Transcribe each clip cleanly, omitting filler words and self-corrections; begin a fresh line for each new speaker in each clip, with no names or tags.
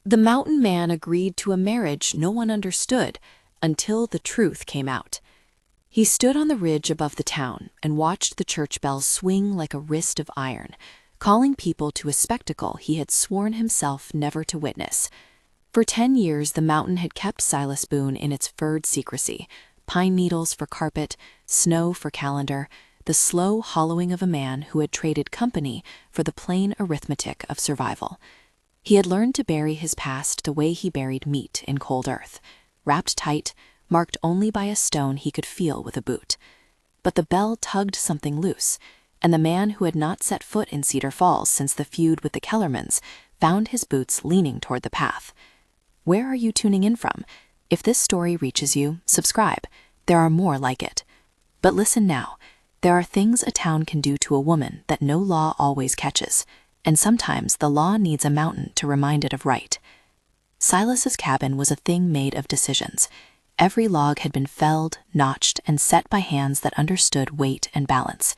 The mountain man agreed to a marriage no one understood until the truth came out. He stood on the ridge above the town and watched the church bells swing like a wrist of iron, calling people to a spectacle he had sworn himself never to witness. For 10 years, the mountain had kept Silas Boon in its furred secrecy, pine needles for carpet, snow for calendar, the slow hollowing of a man who had traded company for the plain arithmetic of survival. He had learned to bury his past the way he buried meat in cold earth, wrapped tight, marked only by a stone he could feel with a boot. But the bell tugged something loose, and the man who had not set foot in Cedar Falls since the feud with the Kellermans found his boots leaning toward the path. Where are you tuning in from? If this story reaches you, subscribe. There are more like it. But listen now. There are things a town can do to a woman that no law always catches, and sometimes the law needs a mountain to remind it of right. Silas's cabin was a thing made of decisions. Every log had been felled, notched, and set by hands that understood weight and balance.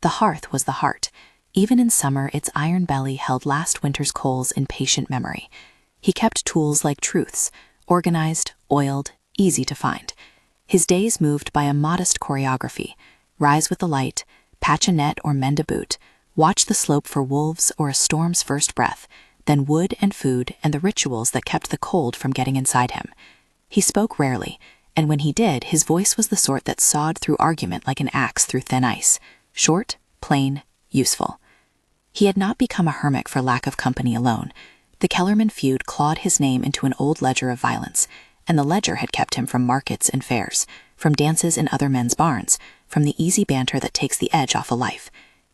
The hearth was the heart. Even in summer, its iron belly held last winter's coals in patient memory. He kept tools like truths, organized, oiled, easy to find. His days moved by a modest choreography: rise with the light, patch a net or mend a boot, watch the slope for wolves or a storm's first breath, then wood and food and the rituals that kept the cold from getting inside him. He spoke rarely, and when he did, his voice was the sort that sawed through argument like an axe through thin ice. Short, plain, useful. He had not become a hermit for lack of company alone. The Kellerman feud clawed his name into an old ledger of violence, and the ledger had kept him from markets and fairs, from dances in other men's barns, from the easy banter that takes the edge off a life.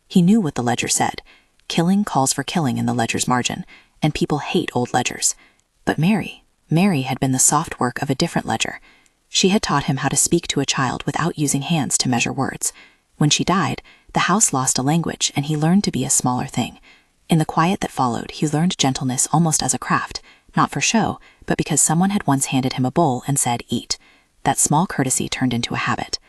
He knew what the ledger said. Killing calls for killing in the ledger's margin, and people hate old ledgers. But Mary had been the soft work of a different ledger. She had taught him how to speak to a child without using hands to measure words. When she died, the house lost a language, and he learned to be a smaller thing. In the quiet that followed, he learned gentleness almost as a craft, not for show, but because someone had once handed him a bowl and said, "Eat." That small courtesy turned into a habit.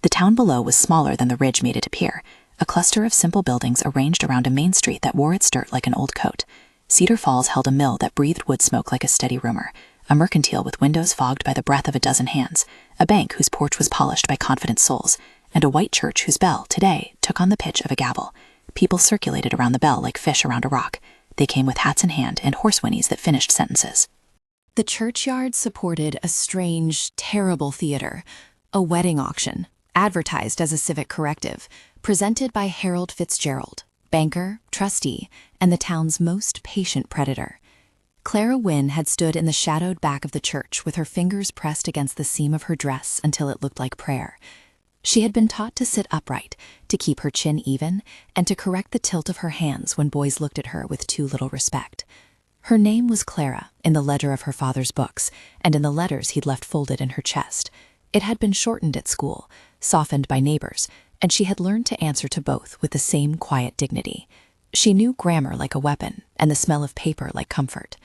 The town below was smaller than the ridge made it appear, a cluster of simple buildings arranged around a main street that wore its dirt like an old coat. Cedar Falls held a mill that breathed wood smoke like a steady rumor, a mercantile with windows fogged by the breath of a dozen hands, a bank whose porch was polished by confident souls, and a white church whose bell, today, took on the pitch of a gavel. People circulated around the bell like fish around a rock. They came with hats in hand and horse whinnies that finished sentences. The churchyard supported a strange, terrible theater, a wedding auction, advertised as a civic corrective, presented by Harold Fitzgerald, banker, trustee, and the town's most patient predator. Clara Wynne had stood in the shadowed back of the church with her fingers pressed against the seam of her dress until it looked like prayer. She had been taught to sit upright, to keep her chin even, and to correct the tilt of her hands when boys looked at her with too little respect. Her name was Clara in the ledger of her father's books, and in the letters he'd left folded in her chest. It had been shortened at school, softened by neighbors, and she had learned to answer to both with the same quiet dignity. She knew grammar like a weapon, and the smell of paper like comfort.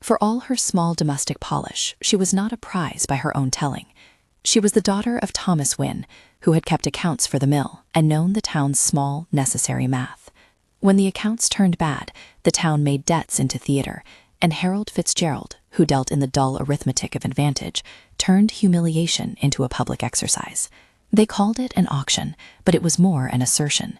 For all her small domestic polish, she was not a prize by her own telling. She was the daughter of Thomas Wynne, who had kept accounts for the mill and known the town's small, necessary math. When the accounts turned bad, the town made debts into theater, and Harold Fitzgerald, who dealt in the dull arithmetic of advantage, turned humiliation into a public exercise. They called it an auction, but it was more an assertion.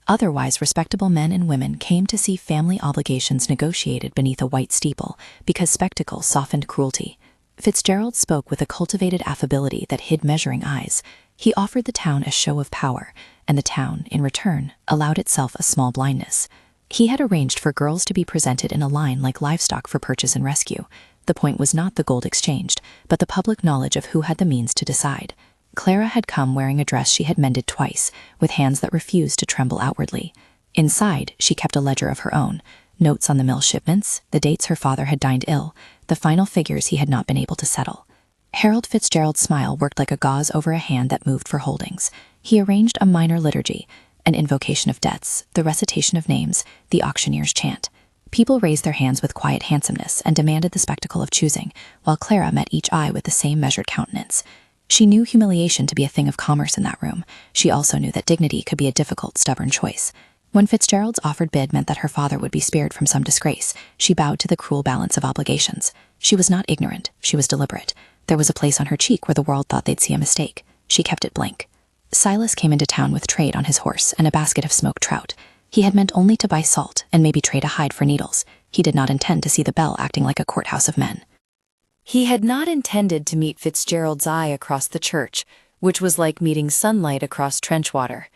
Otherwise respectable men and women came to see family obligations negotiated beneath a white steeple because spectacle softened cruelty. Fitzgerald spoke with a cultivated affability that hid measuring eyes. He offered the town a show of power, and the town, in return, allowed itself a small blindness. He had arranged for girls to be presented in a line like livestock for purchase and rescue. The point was not the gold exchanged, but the public knowledge of who had the means to decide. Clara had come wearing a dress she had mended twice, with hands that refused to tremble outwardly. Inside, she kept a ledger of her own, notes on the mill shipments, the dates her father had dined ill, the final figures he had not been able to settle. Harold Fitzgerald's smile worked like a gauze over a hand that moved for holdings. He arranged a minor liturgy, an invocation of debts, the recitation of names, the auctioneer's chant. People raised their hands with quiet handsomeness and demanded the spectacle of choosing, while Clara met each eye with the same measured countenance. She knew humiliation to be a thing of commerce in that room. She also knew that dignity could be a difficult, stubborn choice. When Fitzgerald's offered bid meant that her father would be spared from some disgrace, she bowed to the cruel balance of obligations. She was not ignorant, she was deliberate. There was a place on her cheek where the world thought they'd see a mistake. She kept it blank. Silas came into town with trade on his horse and a basket of smoked trout. He had meant only to buy salt and maybe trade a hide for needles. He did not intend to see the bell acting like a courthouse of men. He had not intended to meet Fitzgerald's eye across the church, which was like meeting sunlight across trench water.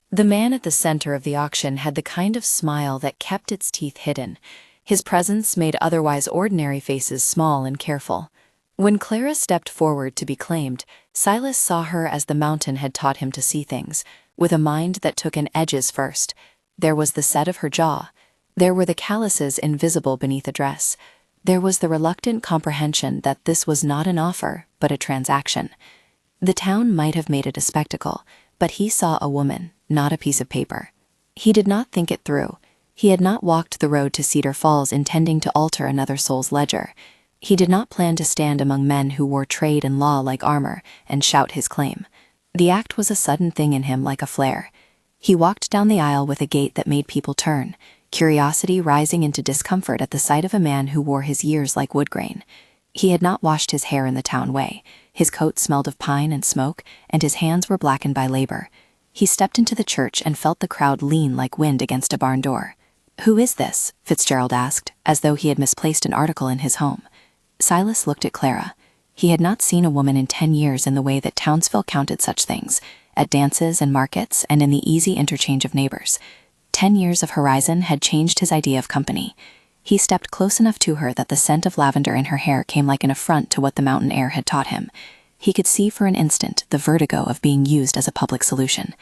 The man at the center of the auction had the kind of smile that kept its teeth hidden. His presence made otherwise ordinary faces small and careful. When Clara stepped forward to be claimed, Silas saw her as the mountain had taught him to see things, with a mind that took in edges first. There was the set of her jaw. There were the calluses invisible beneath a dress. There was the reluctant comprehension that this was not an offer, but a transaction. The town might have made it a spectacle, but he saw a woman, not a piece of paper. He did not think it through. He had not walked the road to Cedar Falls intending to alter another soul's ledger. He did not plan to stand among men who wore trade and law like armor and shout his claim. The act was a sudden thing in him like a flare. He walked down the aisle with a gait that made people turn, curiosity rising into discomfort at the sight of a man who wore his years like wood grain. He had not washed his hair in the town way. His coat smelled of pine and smoke, and his hands were blackened by labor. He stepped into the church and felt the crowd lean like wind against a barn door. "Who is this?" Fitzgerald asked, as though he had misplaced an article in his home. Silas looked at Clara. He had not seen a woman in 10 years in the way that Townsville counted such things, at dances and markets and in the easy interchange of neighbors. 10 years of horizon had changed his idea of company. He stepped close enough to her that the scent of lavender in her hair came like an affront to what the mountain air had taught him. He could see for an instant the vertigo of being used as a public solution.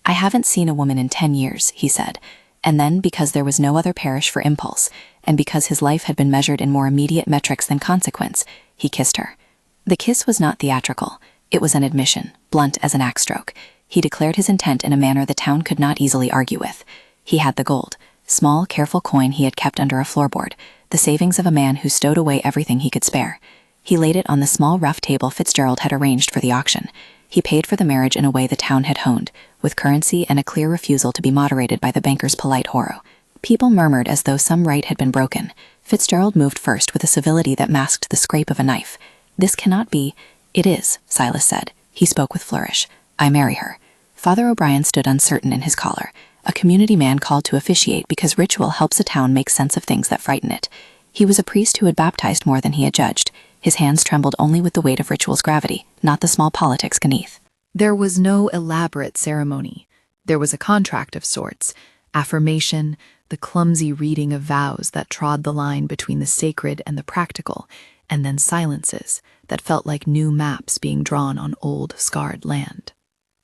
"I haven't seen a woman in 10 years, he said, and then because there was no other parish for impulse, and because his life had been measured in more immediate metrics than consequence, he kissed her. The kiss was not theatrical. It was an admission, blunt as an axe stroke. He declared his intent in a manner the town could not easily argue with. He had the gold, small, careful coin he had kept under a floorboard, the savings of a man who stowed away everything he could spare. He laid it on the small rough table Fitzgerald had arranged for the auction. He paid for the marriage in a way the town had honed, with currency and a clear refusal to be moderated by the banker's polite horror. People murmured as though some right had been broken. Fitzgerald moved first with a civility that masked the scrape of a knife. "This cannot be." "It is," Silas said. He spoke with flourish. "I marry her." Father O'Brien stood uncertain in his collar, a community man called to officiate because ritual helps a town make sense of things that frighten it. He was a priest who had baptized more than he had judged. His hands trembled only with the weight of ritual's gravity, not the small politics beneath.
There was no elaborate ceremony. There was a contract of sorts, affirmation, the clumsy reading of vows that trod the line between the sacred and the practical, and then silences that felt like new maps being drawn on old, scarred land.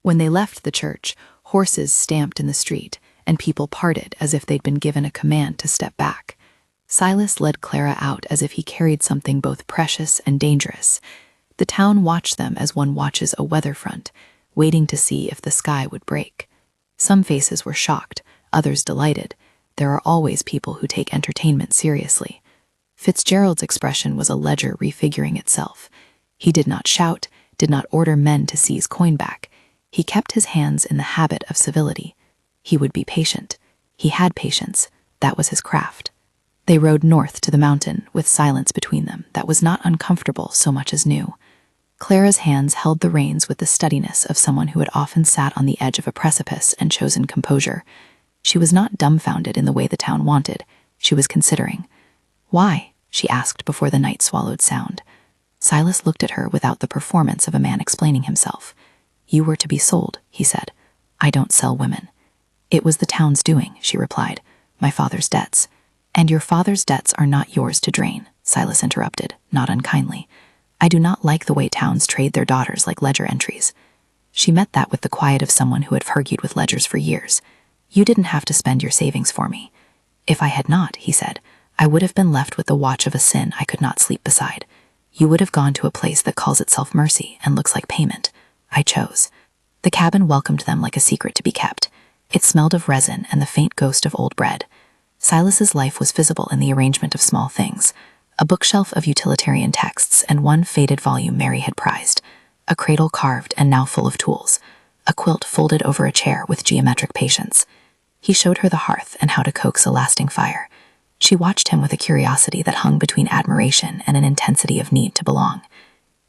When they left the church, horses stamped in the street, and people parted as if they'd been given a command to step back. Silas led Clara out as if he carried something both precious and dangerous. The town watched them as one watches a weather front, waiting to see if the sky would break. Some faces were shocked, others delighted. There are always people who take entertainment seriously. Fitzgerald's expression was a ledger refiguring itself. He did not shout, did not order men to seize coin back. He kept his hands in the habit of civility. He would be patient. He had patience. That was his craft. They rode north to the mountain, with silence between them that was not uncomfortable so much as new. Clara's hands held the reins with the steadiness of someone who had often sat on the edge of a precipice and chosen composure. She was not dumbfounded in the way the town wanted. She was considering. "Why?" she asked before the night swallowed sound. Silas looked at her without the performance of a man explaining himself. "You were to be sold," he said. "I don't sell women." "It was the town's doing," she replied. "My father's debts." "And your father's debts are not yours to drain," Silas interrupted, not unkindly. "I do not like the way towns trade their daughters like ledger entries." She met that with the quiet of someone who had argued with ledgers for years. "You didn't have to spend your savings for me." "If I had not," he said, "I would have been left with the watch of a sin I could not sleep beside. You would have gone to a place that calls itself mercy and looks like payment. I chose." The cabin welcomed them like a secret to be kept. It smelled of resin and the faint ghost of old bread. Silas's life was visible in the arrangement of small things. A bookshelf of utilitarian texts and one faded volume Mary had prized. A cradle carved and now full of tools. A quilt folded over a chair with geometric patience. He showed her the hearth and how to coax a lasting fire. She watched him with a curiosity that hung between admiration and an intensity of need to belong.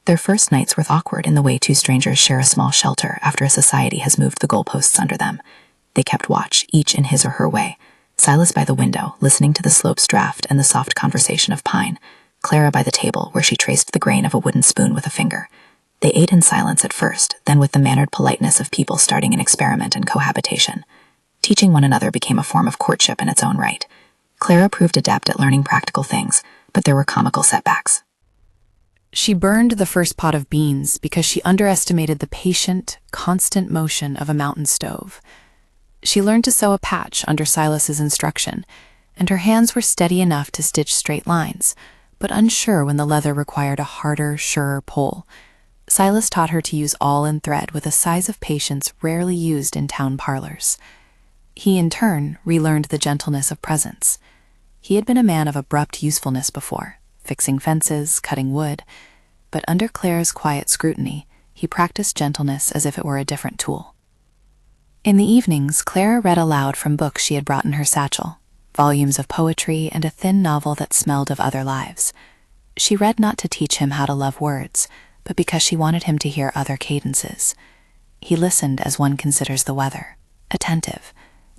Their first nights were awkward in the way two strangers share a small shelter after a society has moved the goalposts under them. They kept watch, each in his or her way. Silas by the window, listening to the slope's draft and the soft conversation of pine. Clara by the table, where she traced the grain of a wooden spoon with a finger. They ate in silence at first, then with the mannered politeness of people starting an experiment in cohabitation. Teaching one another became a form of courtship in its own right. Clara proved adept at learning practical things, but there were comical setbacks.
She burned the first pot of beans because she underestimated the patient, constant motion of a mountain stove. She learned to sew a patch under Silas's instruction, and her hands were steady enough to stitch straight lines, but unsure when the leather required a harder, surer pull. Silas taught her to use awl and thread with a size of patience rarely used in town parlors. He, in turn, relearned the gentleness of presence. He had been a man of abrupt usefulness before, fixing fences, cutting wood, but under Claire's quiet scrutiny, he practiced gentleness as if it were a different tool. In the evenings, Clara read aloud from books she had brought in her satchel, volumes of poetry and a thin novel that smelled of other lives. She read not to teach him how to love words, but because she wanted him to hear other cadences. He listened as one considers the weather, attentive,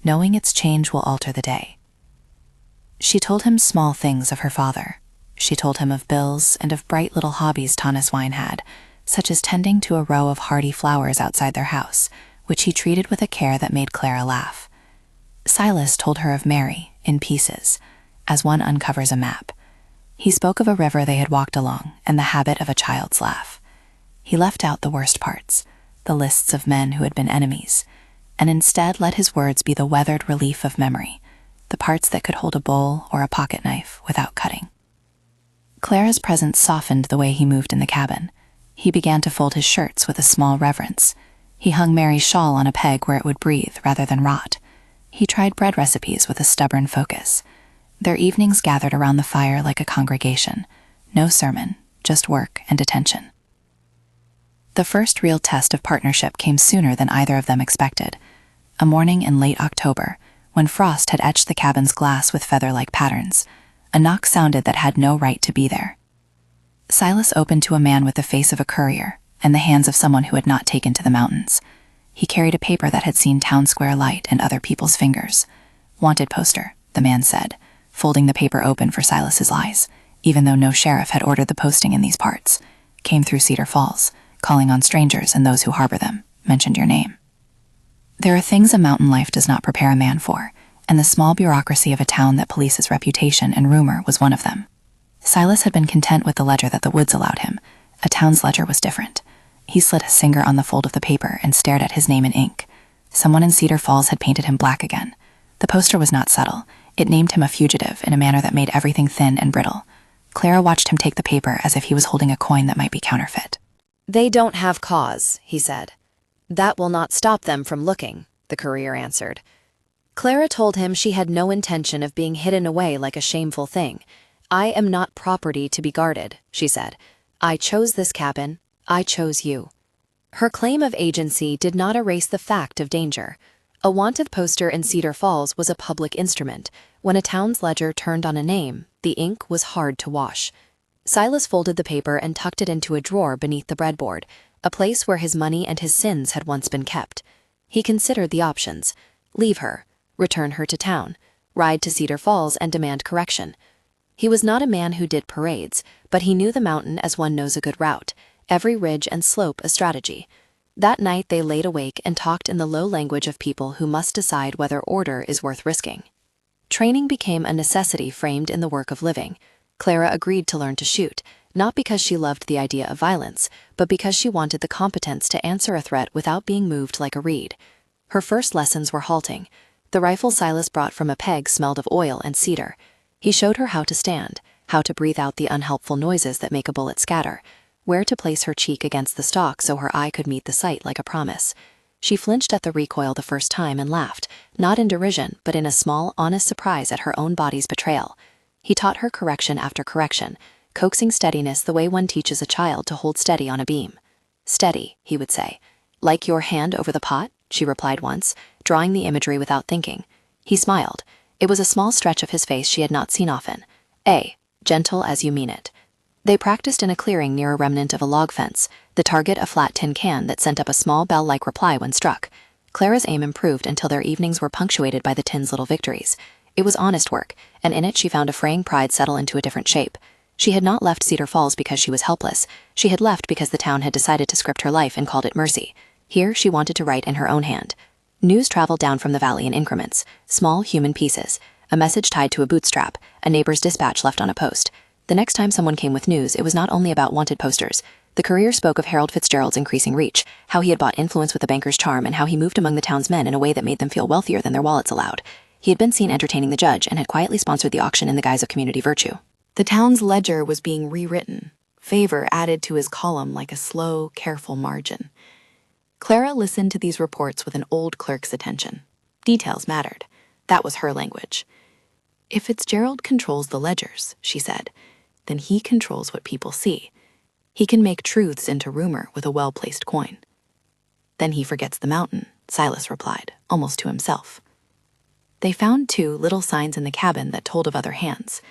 knowing its change will alter the day. She told him small things of her father. She told him of bills and of bright little hobbies Wine had, such as tending to a row of hardy flowers outside their house, which he treated with a care that made Clara laugh. Silas told her of Mary, in pieces, as one uncovers a map. He spoke of a river they had walked along and the habit of a child's laugh. He left out the worst parts, the lists of men who had been enemies, and instead let his words be the weathered relief of memory, the parts that could hold a bowl or a pocket knife without cutting. Clara's presence softened the way he moved in the cabin. He began to fold his shirts with a small reverence. He hung Mary's shawl on a peg where it would breathe rather than rot. He tried bread recipes with a stubborn focus. Their evenings gathered around the fire like a congregation. No sermon, just work and attention. The first real test of partnership came sooner than either of them expected. A morning in late October, when frost had etched the cabin's glass with feather-like patterns, a knock sounded that had no right to be there. Silas opened to a man with the face of a courier and the hands of someone who had not taken to the mountains. He carried a paper that had seen town square light and other people's fingers. "Wanted poster," the man said, folding the paper open for Silas's eyes, even though no sheriff had ordered the posting in these parts. "Came through Cedar Falls, calling on strangers and those who harbor them. Mentioned your name." There are things a mountain life does not prepare a man for, and the small bureaucracy of a town that polices reputation and rumor was one of them. Silas had been content with the ledger that the woods allowed him. A town's ledger was different. He slid his finger on the fold of the paper and stared at his name in ink. Someone in Cedar Falls had painted him black again. The poster was not subtle. It named him a fugitive in a manner that made everything thin and brittle. Clara watched him take the paper as if he was holding a coin that might be counterfeit.
"They don't have cause," he said. "That will not stop them from looking," the courier answered. Clara told him she had no intention of being hidden away like a shameful thing. "I am not property to be guarded," she said. "I chose this cabin. I chose you." Her claim of agency did not erase the fact of danger. A wanted poster in Cedar Falls was a public instrument. When a town's ledger turned on a name, the ink was hard to wash. Silas folded the paper and tucked it into a drawer beneath the breadboard, a place where his money and his sins had once been kept. He considered the options: leave her, return her to town, ride to Cedar Falls and demand correction. He was not a man who did parades, but he knew the mountain as one knows a good route, every ridge and slope a strategy. That night they laid awake and talked in the low language of people who must decide whether order is worth risking. Training became a necessity framed in the work of living. Clara agreed to learn to shoot, not because she loved the idea of violence, but because she wanted the competence to answer a threat without being moved like a reed. Her first lessons were halting. The rifle Silas brought from a peg smelled of oil and cedar. He showed her how to stand, how to breathe out the unhelpful noises that make a bullet scatter, where to place her cheek against the stock so her eye could meet the sight like a promise. She flinched at the recoil the first time and laughed, not in derision, but in a small, honest surprise at her own body's betrayal. He taught her correction after correction, coaxing steadiness the way one teaches a child to hold steady on a beam. "Steady," he would say. "Like your hand over the pot?" she replied once, drawing the imagery without thinking. He smiled. It was a small stretch of his face she had not seen often. Gentle as you mean it. They practiced in a clearing near a remnant of a log fence, the target a flat tin can that sent up a small bell-like reply when struck. Clara's aim improved until their evenings were punctuated by the tin's little victories. It was honest work, and in it she found a fraying pride settle into a different shape. She had not left Cedar Falls because she was helpless. She had left because the town had decided to script her life and called it mercy. Here she wanted to write in her own hand. News traveled down from the valley in increments, small human pieces, a message tied to a bootstrap, a neighbor's dispatch left on a post. The next time someone came with news, it was not only about wanted posters. The Courier spoke of Harold Fitzgerald's increasing reach, how he had bought influence with the banker's charm, and how he moved among the town's men in a way that made them feel wealthier than their wallets allowed. He had been seen entertaining the judge and had quietly sponsored the auction in the guise of community virtue.
The town's ledger was being rewritten, favor added to his column like a slow, careful margin. Clara listened to these reports with an old clerk's attention. Details mattered. That was her language. If Fitzgerald controls the ledgers, she said, then he controls what people see. He can make truths into rumor with a well-placed coin. Then he forgets the mountain, Silas replied, almost to himself. They found 2 little signs in the cabin that told of other hands.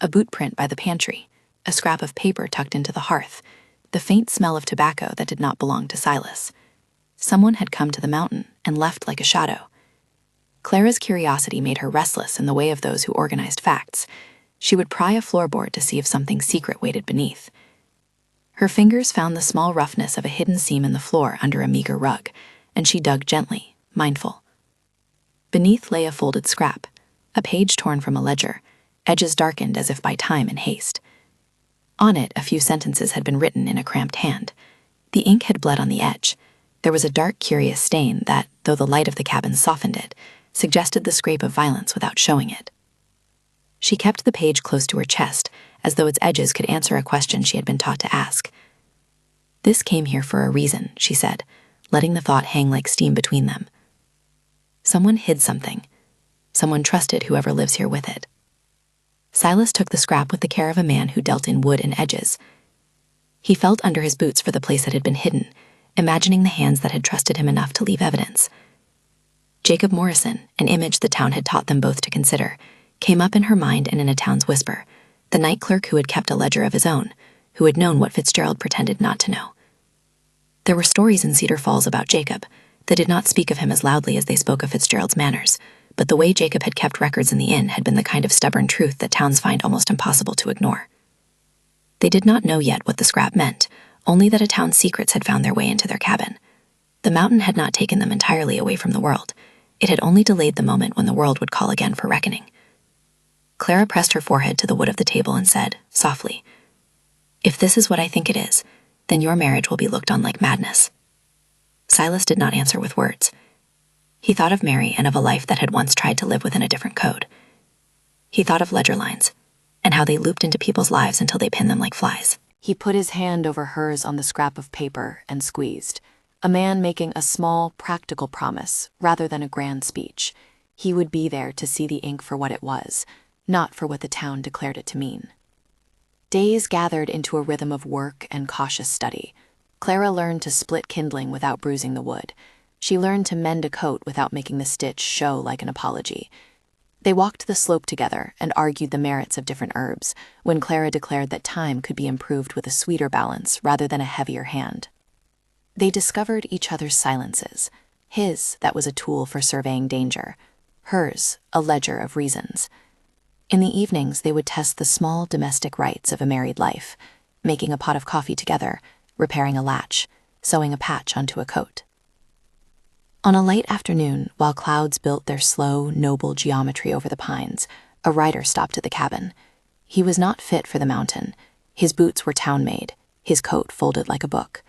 A boot print by the pantry, a scrap of paper tucked into the hearth, the faint smell of tobacco that did not belong to Silas. Someone had come to the mountain and left like a shadow. Clara's curiosity made her restless in the way of those who organized facts. She would pry a floorboard to see if something secret waited beneath. Her fingers found the small roughness of a hidden seam in the floor under a meager rug, and she dug gently, mindful. Beneath lay a folded scrap, a page torn from a ledger, edges darkened as if by time and haste. On it, a few sentences had been written in a cramped hand. The ink had bled on the edge. There was a dark, curious stain that, though the light of the cabin softened it, suggested the scrape of violence without showing it. She kept the page close to her chest, as though its edges could answer a question she had been taught to ask. This came here for a reason, she said, letting the thought hang like steam between them. Someone hid something. Someone trusted whoever lives here with it. Silas took the scrap with the care of a man who dealt in wood and edges. He felt under his boots for the place that had been hidden, imagining the hands that had trusted him enough to leave evidence. Jacob Morrison, an image the town had taught them both to consider, came up in her mind and in a town's whisper, the night clerk who had kept a ledger of his own, who had known what Fitzgerald pretended not to know. There were stories in Cedar Falls about Jacob that did not speak of him as loudly as they spoke of Fitzgerald's manners, but the way Jacob had kept records in the inn had been the kind of stubborn truth that towns find almost impossible to ignore. They did not know yet what the scrap meant, only that a town's secrets had found their way into their cabin. The mountain had not taken them entirely away from the world. It had only delayed the moment when the world would call again for reckoning. Clara pressed her forehead to the wood of the table and said, softly, "If this is what I think it is, then your marriage will be looked on like madness." Silas did not answer with words. He thought of Mary and of a life that had once tried to live within a different code. He thought of ledger lines, and how they looped into people's lives until they pinned them like flies.
He put his hand over hers on the scrap of paper and squeezed. A man making a small, practical promise rather than a grand speech. He would be there to see the ink for what it was, not for what the town declared it to mean. Days gathered into a rhythm of work and cautious study. Clara learned to split kindling without bruising the wood. She learned to mend a coat without making the stitch show like an apology. They walked the slope together and argued the merits of different herbs, when Clara declared that time could be improved with a sweeter balance rather than a heavier hand. They discovered each other's silences. His, that was a tool for surveying danger. Hers, a ledger of reasons. In the evenings, they would test the small domestic rites of a married life, making a pot of coffee together, repairing a latch, sewing a patch onto a coat. On a light afternoon, while clouds built their slow, noble geometry over the pines, a rider stopped at the cabin. He was not fit for the mountain. His boots were town-made, his coat folded like a book.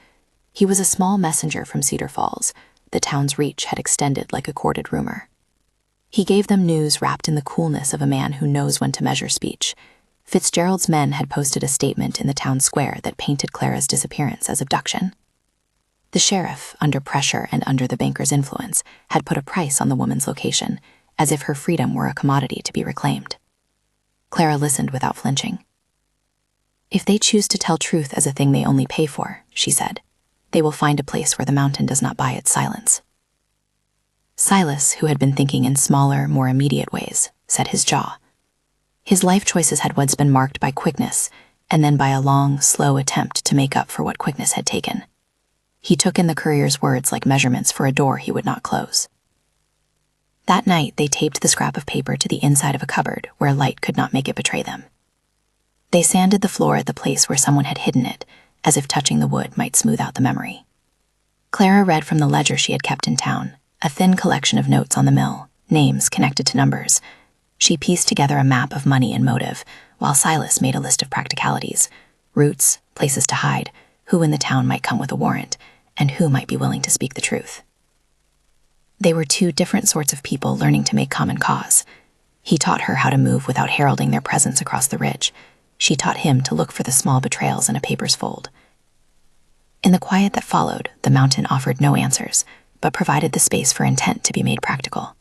He was a small messenger from Cedar Falls. The town's reach had extended like a corded rumor. He gave them news wrapped in the coolness of a man who knows when to measure speech. Fitzgerald's men had posted a statement in the town square that painted Clara's disappearance as abduction. The sheriff, under pressure and under the banker's influence, had put a price on the woman's location, as if her freedom were a commodity to be reclaimed. Clara listened without flinching. "If they choose to tell truth as a thing they only pay for," she said, "they will find a place where the mountain does not buy its silence." Silas, who had been thinking in smaller, more immediate ways, set his jaw. His life choices had once been marked by quickness, and then by a long, slow attempt to make up for what quickness had taken. He took in the courier's words like measurements for a door he would not close. That night, they taped the scrap of paper to the inside of a cupboard where light could not make it betray them. They sanded the floor at the place where someone had hidden it, as if touching the wood might smooth out the memory. Clara read from the ledger she had kept in town, a thin collection of notes on the mill, names connected to numbers. She pieced together a map of money and motive, while Silas made a list of practicalities, routes, places to hide, who in the town might come with a warrant, and who might be willing to speak the truth. They were two different sorts of people learning to make common cause. He taught her how to move without heralding their presence across the ridge. She taught him to look for the small betrayals in a paper's fold. In the quiet that followed, the mountain offered no answers, but provided the space for intent to be made practical.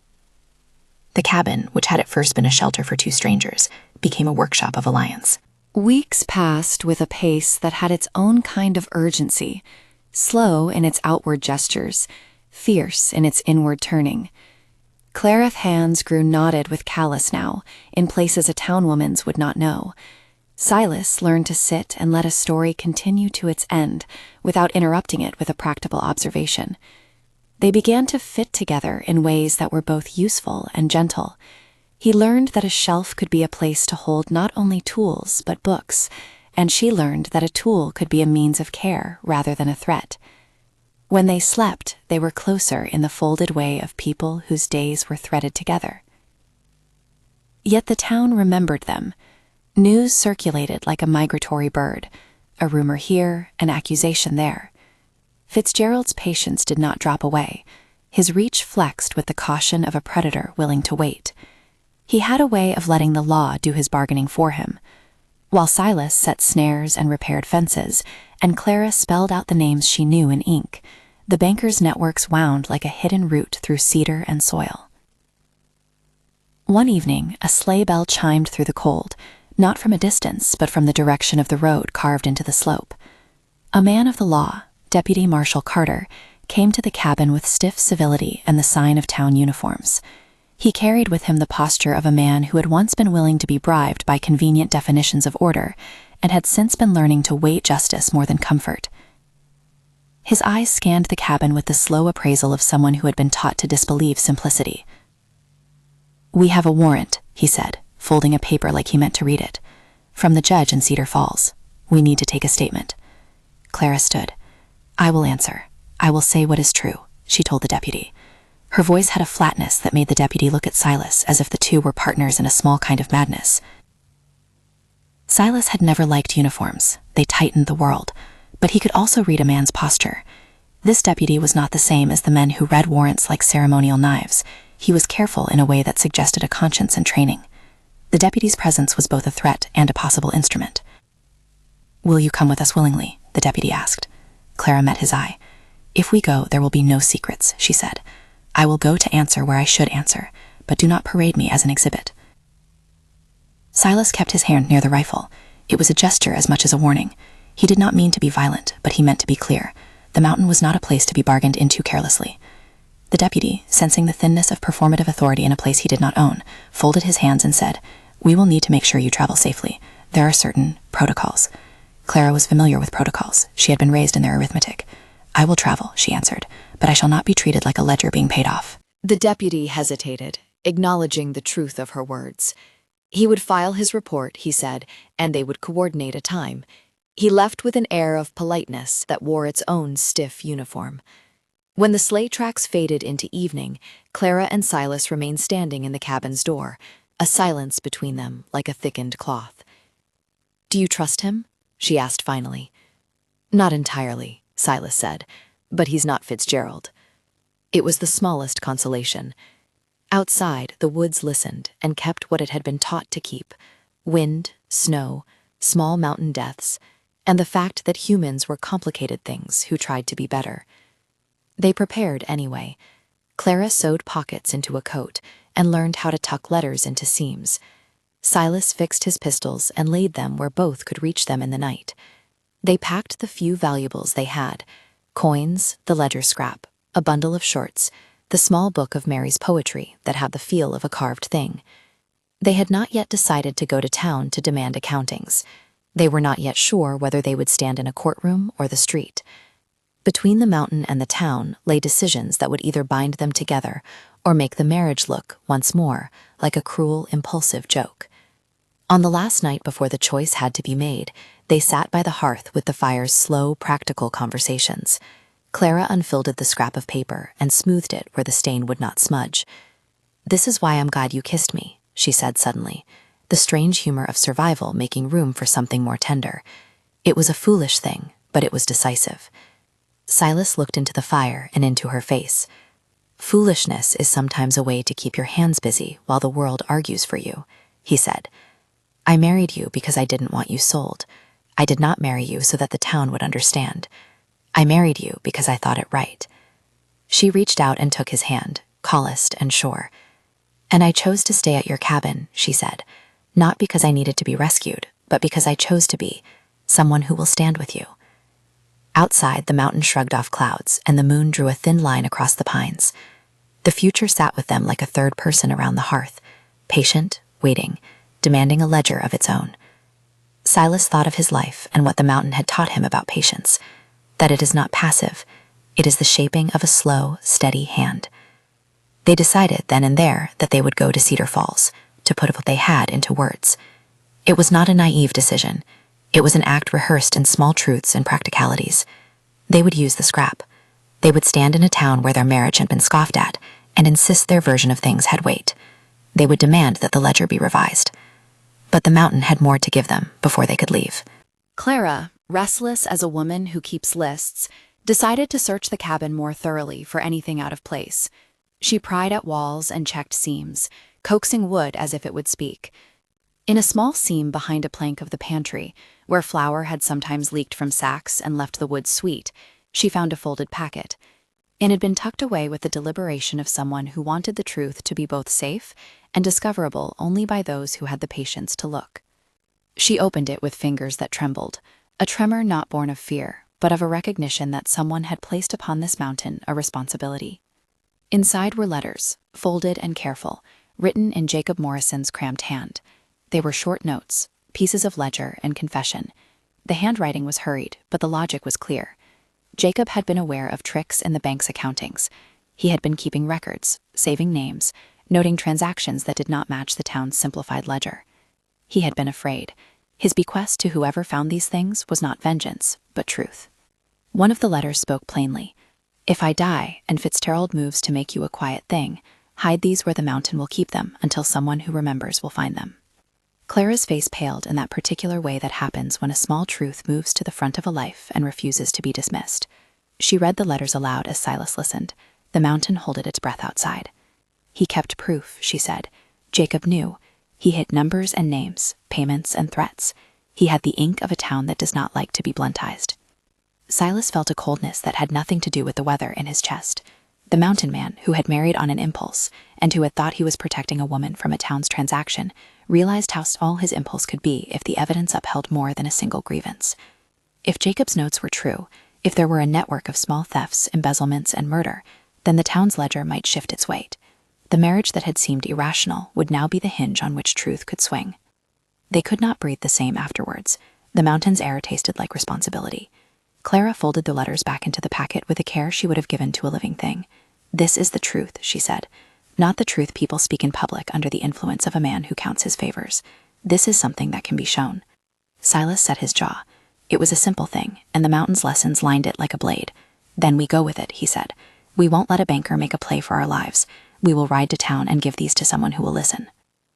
The cabin, which had at first been a shelter for two strangers, became a workshop of alliance.
Weeks passed with a pace that had its own kind of urgency, slow in its outward gestures, fierce in its inward turning. Clara's hands grew knotted with callus now, in places a townwoman's would not know. Silas learned to sit and let a story continue to its end, without interrupting it with a practical observation. They began to fit together in ways that were both useful and gentle. He learned that a shelf could be a place to hold not only tools, but books, and she learned that a tool could be a means of care rather than a threat. When they slept, they were closer in the folded way of people whose days were threaded together. Yet the town remembered them. News circulated like a migratory bird, a rumor here, an accusation there. Fitzgerald's patience did not drop away. His reach flexed with the caution of a predator willing to wait. He had a way of letting the law do his bargaining for him. While Silas set snares and repaired fences, and Clara spelled out the names she knew in ink, the banker's networks wound like a hidden route through cedar and soil. One evening, a sleigh bell chimed through the cold, not from a distance, but from the direction of the road carved into the slope. A man of the law, Deputy Marshal Carter, came to the cabin with stiff civility and the sign of town uniforms. He carried with him the posture of a man who had once been willing to be bribed by convenient definitions of order, and had since been learning to weight justice more than comfort. His eyes scanned the cabin with the slow appraisal of someone who had been taught to disbelieve simplicity. "We have a warrant," he said, folding a paper like he meant to read it. "From the judge in Cedar Falls. We need to take a statement." Clara stood. "I will answer. I will say what is true," she told the deputy. Her voice had a flatness that made the deputy look at Silas as if the two were partners in a small kind of madness. Silas had never liked uniforms. They tightened the world. But he could also read a man's posture. This deputy was not the same as the men who read warrants like ceremonial knives. He was careful in a way that suggested a conscience and training. The deputy's presence was both a threat and a possible instrument. "Will you come with us willingly?" the deputy asked. Clara met his eye. "If we go, there will be no secrets," she said. "I will go to answer where I should answer, but do not parade me as an exhibit." Silas kept his hand near the rifle. It was a gesture as much as a warning. He did not mean to be violent, but he meant to be clear. The mountain was not a place to be bargained into carelessly. The deputy, sensing the thinness of performative authority in a place he did not own, folded his hands and said, "We will need to make sure you travel safely. There are certain protocols." Clara was familiar with protocols. She had been raised in their arithmetic. "I will travel," she answered, "but I shall not be treated like a ledger being paid off."
The deputy hesitated, acknowledging the truth of her words. He would file his report, he said, and they would coordinate a time. He left with an air of politeness that wore its own stiff uniform. When the sleigh tracks faded into evening, Clara and Silas remained standing in the cabin's door, a silence between them like a thickened cloth. "Do you trust him?" she asked finally. "Not entirely," Silas said, "but he's not Fitzgerald." It was the smallest consolation. Outside, the woods listened and kept what it had been taught to keep: wind, snow, small mountain deaths, and the fact that humans were complicated things who tried to be better. They prepared anyway. Clara sewed pockets into a coat and learned how to tuck letters into seams. Silas fixed his pistols and laid them where both could reach them in the night. They packed the few valuables they had: coins, the ledger scrap, a bundle of shorts,
the small book of Mary's poetry that had the feel of a carved thing. They had not yet decided to go to town to demand accountings. They were not yet sure whether they would stand in a courtroom or the street. Between the mountain and the town lay decisions that would either bind them together or make the marriage look, once more, like a cruel, impulsive joke. On the last night before the choice had to be made, they sat by the hearth with the fire's slow, practical conversations. Clara unfolded the scrap of paper and smoothed it where the stain would not smudge. "This is why I'm glad you kissed me," she said suddenly, the strange humor of survival making room for something more tender. It was a foolish thing, but it was decisive. Silas looked into the fire and into her face. "Foolishness is sometimes a way to keep your hands busy while the world argues for you," he said. "I married you because I didn't want you sold. I did not marry you so that the town would understand. I married you because I thought it right." She reached out and took his hand, calloused and sure. "And I chose to stay at your cabin," she said, "not because I needed to be rescued, but because I chose to be someone who will stand with you." Outside, the mountain shrugged off clouds, and the moon drew a thin line across the pines. The future sat with them like a third person around the hearth, patient, waiting, demanding a ledger of its own. Silas thought of his life and what the mountain had taught him about patience, that it is not passive, it is the shaping of a slow, steady hand. They decided then and there that they would go to Cedar Falls, to put what they had into words. It was not a naive decision. It was an act rehearsed in small truths and practicalities. They would use the scrap. They would stand in a town where their marriage had been scoffed at and insist their version of things had weight. They would demand that the ledger be revised. But the mountain had more to give them before they could leave.
Clara, restless as a woman who keeps lists, decided to search the cabin more thoroughly for anything out of place. She pried at walls and checked seams, coaxing wood as if it would speak. In a small seam behind a plank of the pantry, where flour had sometimes leaked from sacks and left the wood sweet, she found a folded packet. It had been tucked away with the deliberation of someone who wanted the truth to be both safe and discoverable only by those who had the patience to look. She opened it with fingers that trembled, a tremor not born of fear, but of a recognition that someone had placed upon this mountain a responsibility. Inside were letters, folded and careful, written in Jacob Morrison's cramped hand. They were short notes, pieces of ledger and confession. The handwriting was hurried, but the logic was clear. Jacob had been aware of tricks in the bank's accountings. He had been keeping records, saving names, noting transactions that did not match the town's simplified ledger. He had been afraid. His bequest to whoever found these things was not vengeance, but truth. One of the letters spoke plainly. "If I die and Fitzgerald moves to make you a quiet thing, hide these where the mountain will keep them until someone who remembers will find them." Clara's face paled in that particular way that happens when a small truth moves to the front of a life and refuses to be dismissed. She read the letters aloud as Silas listened. The mountain holded its breath outside. "He kept proof," she said. "Jacob knew. He hid numbers and names, payments and threats. He had the ink of a town that does not like to be bluntized." Silas felt a coldness that had nothing to do with the weather in his chest. The mountain man, who had married on an impulse, and who had thought he was protecting a woman from a town's transaction, realized how small his impulse could be if the evidence upheld more than a single grievance. If Jacob's notes were true, if there were a network of small thefts, embezzlements, and murder, then the town's ledger might shift its weight. The marriage that had seemed irrational would now be the hinge on which truth could swing. They could not breathe the same afterwards. The mountain's air tasted like responsibility. Clara folded the letters back into the packet with a care she would have given to a living thing. "This is the truth," she said. "Not the truth people speak in public under the influence of a man who counts his favors. This is something that can be shown." Silas set his jaw. It was a simple thing, and the mountain's lessons lined it like a blade. "Then we go with it," he said. "We won't let a banker make a play for our lives. We will ride to town and give these to someone who will listen."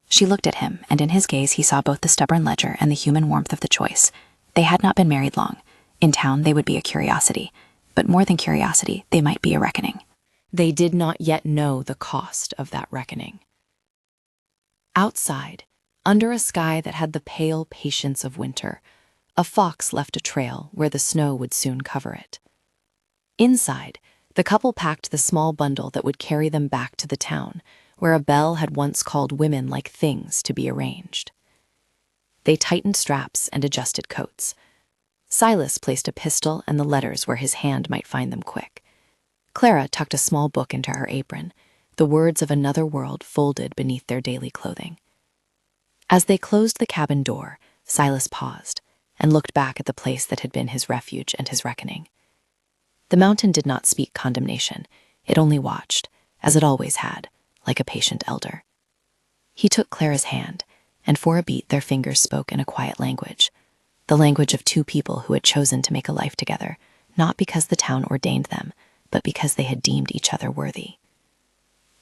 She looked at him, and in his gaze he saw both the stubborn ledger and the human warmth of the choice. They had not been married long. In town, they would be a curiosity. But more than curiosity, they might be a reckoning. They did not yet know the cost of that reckoning. Outside, under a sky that had the pale patience of winter, a fox left a trail where the snow would soon cover it. Inside, the couple packed the small bundle that would carry them back to the town, where a belle had once called women like things to be arranged. They tightened straps and adjusted coats. Silas placed a pistol and the letters where his hand might find them quick. Clara tucked a small book into her apron, the words of another world folded beneath their daily clothing. As they closed the cabin door, Silas paused and looked back at the place that had been his refuge and his reckoning. The mountain did not speak condemnation, it only watched, as it always had, like a patient elder. He took Clara's hand, and for a beat their fingers spoke in a quiet language, the language of two people who had chosen to make a life together, not because the town ordained them, but because they had deemed each other worthy.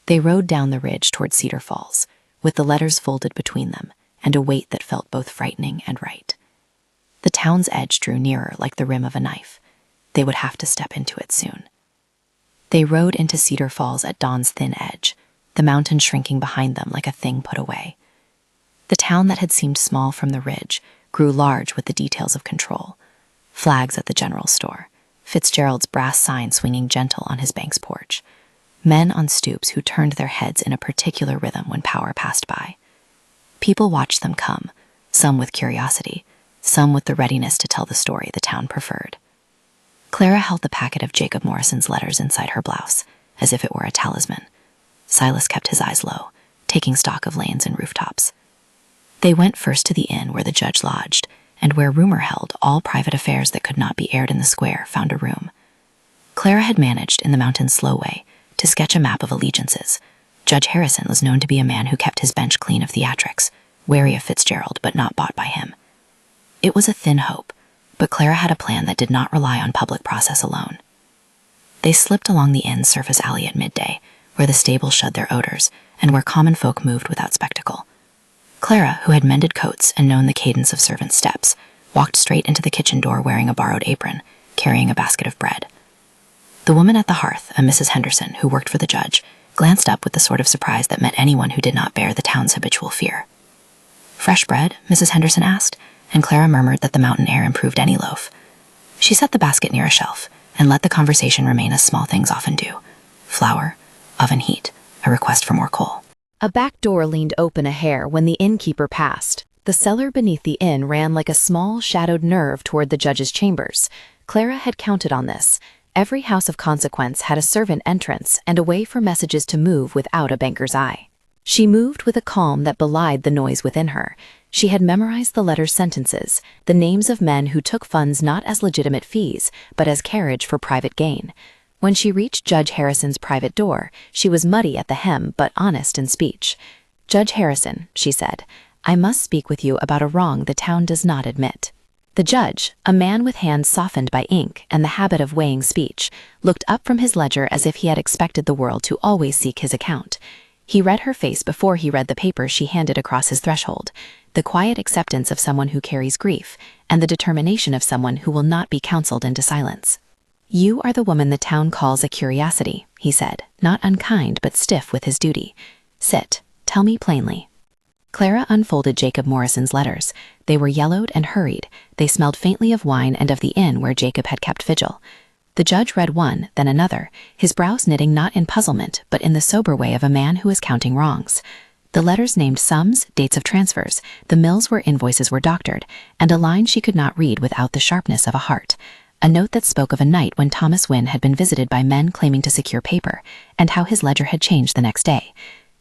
They rode down the ridge toward Cedar Falls, with the letters folded between them, and a weight that felt both frightening and right. The town's edge drew nearer like the rim of a knife. They would have to step into it soon. They rode into Cedar Falls at dawn's thin edge, the mountain shrinking behind them like a thing put away. The town that had seemed small from the ridge grew large with the details of control. Flags at the general store, Fitzgerald's brass sign swinging gentle on his bank's porch, men on stoops who turned their heads in a particular rhythm when power passed by. People watched them come, some with curiosity, some with the readiness to tell the story the town preferred. Clara held the packet of Jacob Morrison's letters inside her blouse, as if it were a talisman. Silas kept his eyes low, taking stock of lanes and rooftops. They went first to the inn where the judge lodged, and where rumor held all private affairs that could not be aired in the square found a room. Clara had managed, in the mountain's slow way, to sketch a map of allegiances. Judge Harrison was known to be a man who kept his bench clean of theatrics, wary of Fitzgerald but not bought by him. It was a thin hope, but Clara had a plan that did not rely on public process alone. They slipped along the inn's surface alley at midday, where the stables shed their odors, and where common folk moved without spectacle. Clara, who had mended coats and known the cadence of servants' steps, walked straight into the kitchen door wearing a borrowed apron, carrying a basket of bread. The woman at the hearth, a Mrs. Henderson, who worked for the judge, glanced up with the sort of surprise that met anyone who did not bear the town's habitual fear. "Fresh bread?" Mrs. Henderson asked, and Clara murmured that the mountain air improved any loaf. She set the basket near a shelf and let the conversation remain as small things often do: flour, oven heat, a request for more coal.
A back door leaned open a hair when the innkeeper passed. The cellar beneath the inn ran like a small, shadowed nerve toward the judge's chambers. Clara had counted on this. Every house of consequence had a servant entrance and a way for messages to move without a banker's eye. She moved with a calm that belied the noise within her. She had memorized the letter's sentences, the names of men who took funds not as legitimate fees, but as carriage for private gain. When she reached Judge Harrison's private door, she was muddy at the hem but honest in speech. "Judge Harrison," she said, "I must speak with you about a wrong the town does not admit." The judge, a man with hands softened by ink and the habit of weighing speech, looked up from his ledger as if he had expected the world to always seek his account. He read her face before he read the paper she handed across his threshold, the quiet acceptance of someone who carries grief, and the determination of someone who will not be counseled into silence. "You are the woman the town calls a curiosity," he said, not unkind but stiff with his duty. "Sit. Tell me plainly." Clara unfolded Jacob Morrison's letters. They were yellowed and hurried. They smelled faintly of wine and of the inn where Jacob had kept vigil. The judge read one, then another, his brows knitting not in puzzlement, but in the sober way of a man who is counting wrongs. The letters named sums, dates of transfers, the mills where invoices were doctored, and a line she could not read without the sharpness of a heart. A note that spoke of a night when Thomas Wynne had been visited by men claiming to secure paper, and how his ledger had changed the next day.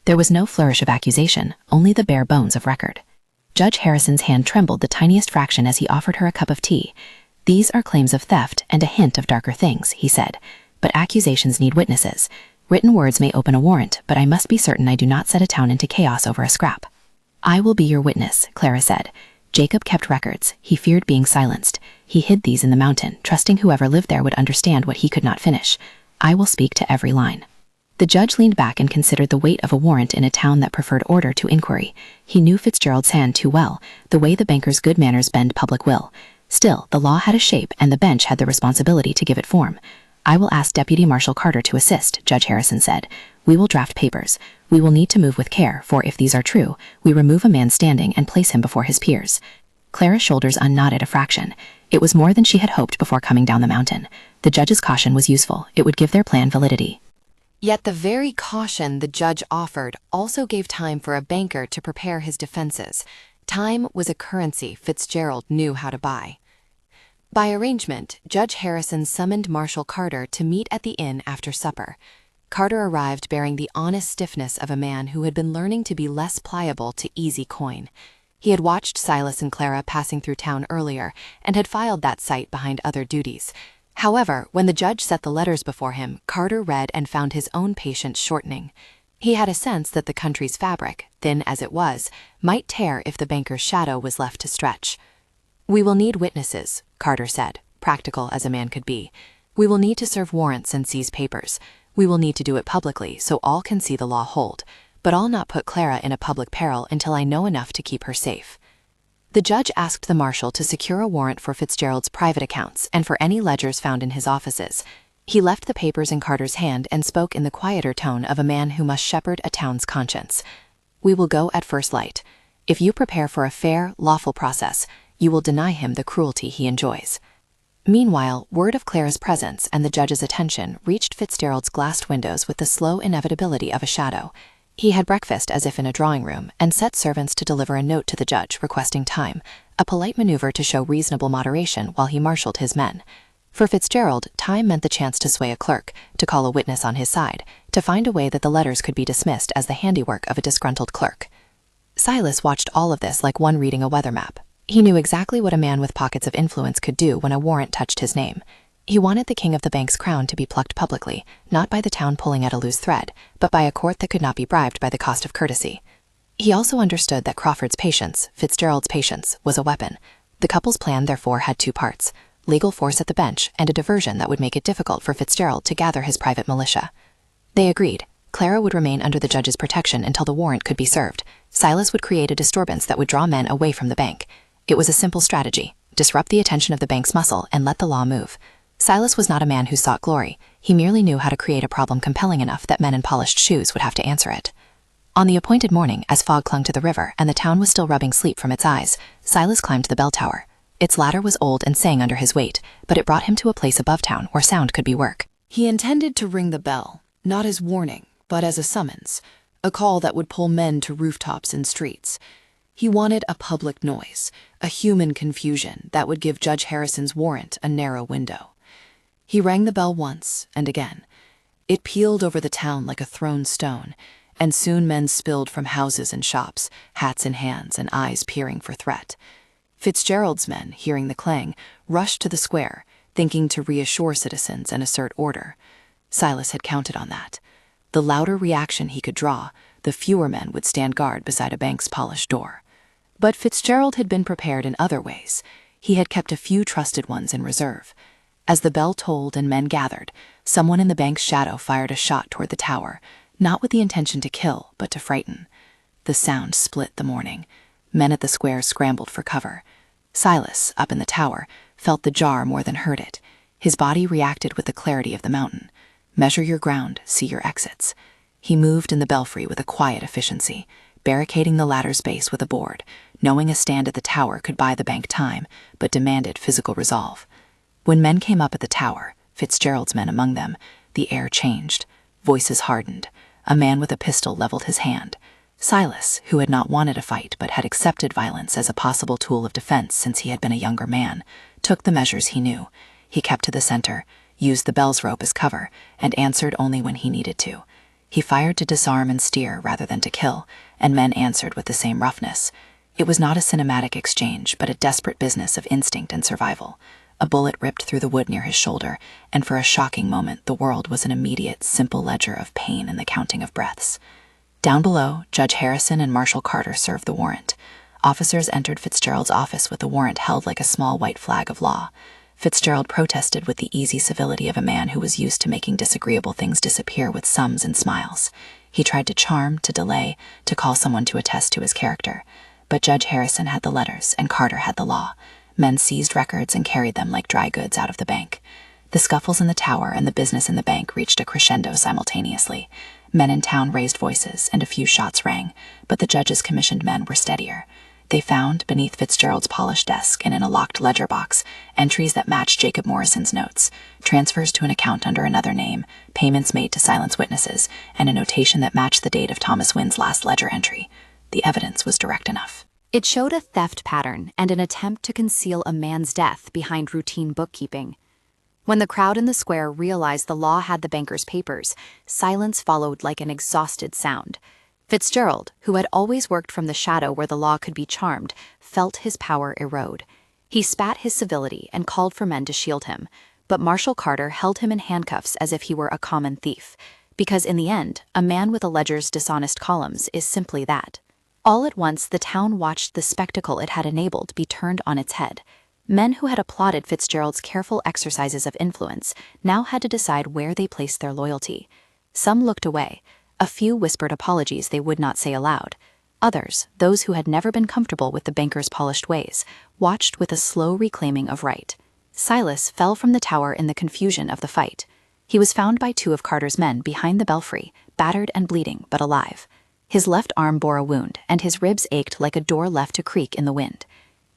There was no flourish of accusation, only the bare bones of record. Judge Harrison's hand trembled the tiniest fraction as he offered her a cup of tea. "These are claims of theft and a hint of darker things," he said, "but accusations need witnesses. Written words may open a warrant, but I must be certain I do not set a town into chaos over a scrap." "I will be your witness," Clara said. Jacob kept records. He feared being silenced. He hid these in the mountain, trusting whoever lived there would understand what he could not finish. "I will speak to every line." The judge leaned back and considered the weight of a warrant in a town that preferred order to inquiry. He knew Fitzgerald's hand too well, the way the banker's good manners bend public will. Still, the law had a shape, and the bench had the responsibility to give it form. "I will ask Deputy Marshal Carter to assist," Judge Harrison said. "We will draft papers. We will need to move with care, for if these are true, we remove a man standing and place him before his peers." Clara's shoulders unknotted a fraction. It was more than she had hoped before coming down the mountain. The judge's caution was useful. It would give their plan validity. Yet the very caution the judge offered also gave time for a banker to prepare his defenses. Time was a currency Fitzgerald knew how to buy.
By arrangement, Judge Harrison summoned Marshal Carter to meet at the inn after supper. Carter arrived bearing the honest stiffness of a man who had been learning to be less pliable to easy coin. He had watched Silas and Clara passing through town earlier and had filed that sight behind other duties. However, when the judge set the letters before him, Carter read and found his own patience shortening. He had a sense that the country's fabric, thin as it was, might tear if the banker's shadow was left to stretch. "We will need witnesses," Carter said, practical as a man could be. "We will need to serve warrants and seize papers. We will need to do it publicly so all can see the law hold. But I'll not put Clara in a public peril until I know enough to keep her safe." The judge asked the marshal to secure a warrant for Fitzgerald's private accounts and for any ledgers found in his offices. He left the papers in Carter's hand and spoke in the quieter tone of a man who must shepherd a town's conscience. "We will go at first light. If you prepare for a fair, lawful process, you will deny him the cruelty he enjoys." Meanwhile, word of Clara's presence and the judge's attention reached Fitzgerald's glassed windows with the slow inevitability of a shadow. He had breakfast as if in a drawing room and set servants to deliver a note to the judge requesting time, a polite maneuver to show reasonable moderation while he marshaled his men. For Fitzgerald, time meant the chance to sway a clerk, to call a witness on his side, to find a way that the letters could be dismissed as the handiwork of a disgruntled clerk. Silas watched all of this like one reading a weather map. He knew exactly what a man with pockets of influence could do when a warrant touched his name. He wanted the king of the bank's crown to be plucked publicly, not by the town pulling at a loose thread, but by a court that could not be bribed by the cost of courtesy. He also understood that Crawford's patience, Fitzgerald's patience, was a weapon. The couple's plan therefore had two parts: legal force at the bench and a diversion that would make it difficult for Fitzgerald to gather his private militia. They agreed. Clara would remain under the judge's protection until the warrant could be served. Silas would create a disturbance that would draw men away from the bank. It was a simple strategy: disrupt the attention of the bank's muscle and let the law move. Silas was not a man who sought glory. He merely knew how to create a problem compelling enough that men in polished shoes would have to answer it. On the appointed morning, as fog clung to the river and the town was still rubbing sleep from its eyes, Silas climbed the bell tower. Its ladder was old and sang under his weight, but it brought him to a place above town where sound could be work. He intended to ring the bell, not as warning, but as a summons, a call that would pull men to rooftops and streets. He wanted a public noise, a human confusion that would give Judge Harrison's warrant a narrow window. He rang the bell once and again. It pealed over the town like a thrown stone, and soon men spilled from houses and shops, hats in hands and eyes peering for threat. Fitzgerald's men, hearing the clang, rushed to the square, thinking to reassure citizens and assert order. Silas had counted on that. The louder reaction he could draw, the fewer men would stand guard beside a bank's polished door. But Fitzgerald had been prepared in other ways. He had kept a few trusted ones in reserve. As the bell tolled and men gathered, someone in the bank's shadow fired a shot toward the tower, not with the intention to kill, but to frighten. The sound split the morning. Men at the square scrambled for cover. Silas, up in the tower, felt the jar more than heard it. His body reacted with the clarity of the mountain. Measure your ground, see your exits. He moved in the belfry with a quiet efficiency, barricading the ladder's base with a board, knowing a stand at the tower could buy the bank time, but demanded physical resolve. When men came up at the tower, Fitzgerald's men among them, the air changed. Voices hardened. A man with a pistol leveled his hand. Silas, who had not wanted a fight but had accepted violence as a possible tool of defense since he had been a younger man, took the measures he knew. He kept to the center, used the bell's rope as cover, and answered only when he needed to. He fired to disarm and steer rather than to kill, and men answered with the same roughness. It was not a cinematic exchange, but a desperate business of instinct and survival. A bullet ripped through the wood near his shoulder, and for a shocking moment the world was an immediate, simple ledger of pain and the counting of breaths. Down below, Judge Harrison and Marshal Carter served the warrant. Officers entered Fitzgerald's office with the warrant held like a small white flag of law. Fitzgerald protested with the easy civility of a man who was used to making disagreeable things disappear with sums and smiles. He tried to charm, to delay, to call someone to attest to his character. But Judge Harrison had the letters and Carter had the law. Men seized records and carried them like dry goods out of the bank. The scuffles in the tower and the business in the bank reached a crescendo simultaneously. Men in town raised voices and a few shots rang, but the judge's commissioned men were steadier. They found, beneath Fitzgerald's polished desk and in a locked ledger box, entries that matched Jacob Morrison's notes, transfers to an account under another name, payments made to silence witnesses, and a notation that matched the date of Thomas Wynn's last ledger entry. The evidence was direct enough.
It showed a theft pattern and an attempt to conceal a man's death behind routine bookkeeping. When the crowd in the square realized the law had the banker's papers, silence followed like an exhausted sound. Fitzgerald, who had always worked from the shadow where the law could be charmed, felt his power erode. He spat his civility and called for men to shield him, but Marshal Carter held him in handcuffs as if he were a common thief, because in the end, a man with a ledger's dishonest columns is simply that. All at once, the town watched the spectacle it had enabled be turned on its head. Men who had applauded Fitzgerald's careful exercises of influence now had to decide where they placed their loyalty. Some looked away. A few whispered apologies they would not say aloud. Others, those who had never been comfortable with the banker's polished ways, watched with a slow reclaiming of right. Silas fell from the tower in the confusion of the fight. He was found by two of Carter's men behind the belfry, battered and bleeding, but alive. His left arm bore a wound, and his ribs ached like a door left to creak in the wind.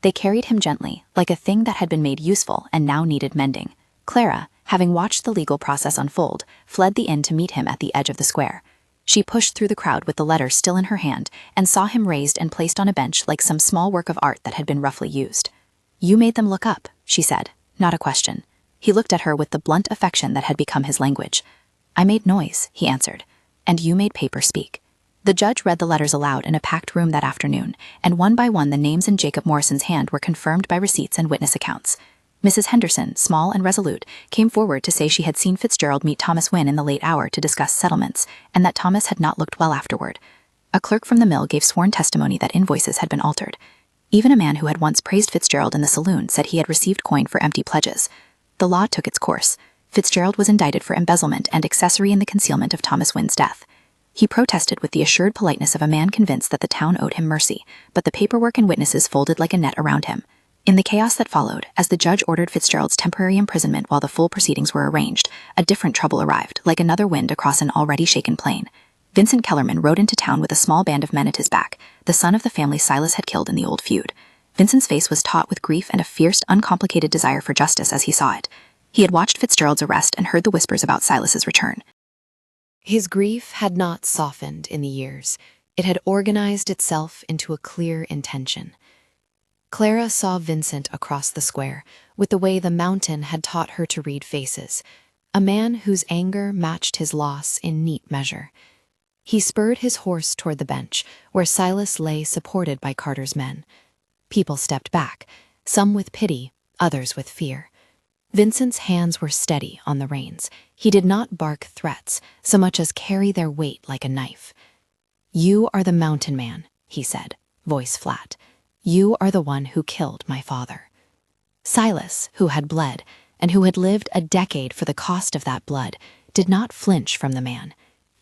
They carried him gently, like a thing that had been made useful and now needed mending. Clara, having watched the legal process unfold, fled the inn to meet him at the edge of the square. She pushed through the crowd with the letter still in her hand and saw him raised and placed on a bench like some small work of art that had been roughly used. "You made them look up," she said, not a question. He looked at her with the blunt affection that had become his language. "I made noise," he answered, "and you made paper speak." The judge read the letters aloud in a packed room that afternoon, and one by one the names in Jacob Morrison's hand were confirmed by receipts and witness accounts. Mrs. Henderson, small and resolute, came forward to say she had seen Fitzgerald meet Thomas Wynne in the late hour to discuss settlements, and that Thomas had not looked well afterward. A clerk from the mill gave sworn testimony that invoices had been altered. Even a man who had once praised Fitzgerald in the saloon said he had received coin for empty pledges. The law took its course. Fitzgerald was indicted for embezzlement and accessory in the concealment of Thomas Wynne's death. He protested with the assured politeness of a man convinced that the town owed him mercy, but the paperwork and witnesses folded like a net around him. In the chaos that followed, as the judge ordered Fitzgerald's temporary imprisonment while the full proceedings were arranged, a different trouble arrived, like another wind across an already shaken plain. Vincent Kellerman rode into town with a small band of men at his back, the son of the family Silas had killed in the old feud. Vincent's face was taut with grief and a fierce, uncomplicated desire for justice as he saw it. He had watched Fitzgerald's arrest and heard the whispers about Silas's return. His grief had not softened in the years. It had organized itself into a clear intention. Clara saw Vincent across the square, with the way the mountain had taught her to read faces, a man whose anger matched his loss in neat measure. He spurred his horse toward the bench, where Silas lay supported by Carter's men. People stepped back, some with pity, others with fear. Vincent's hands were steady on the reins. He did not bark threats, so much as carry their weight like a knife. "You are the mountain man," he said, voice flat. "You are the one who killed my father." Silas, who had bled, and who had lived a decade for the cost of that blood, did not flinch from the man.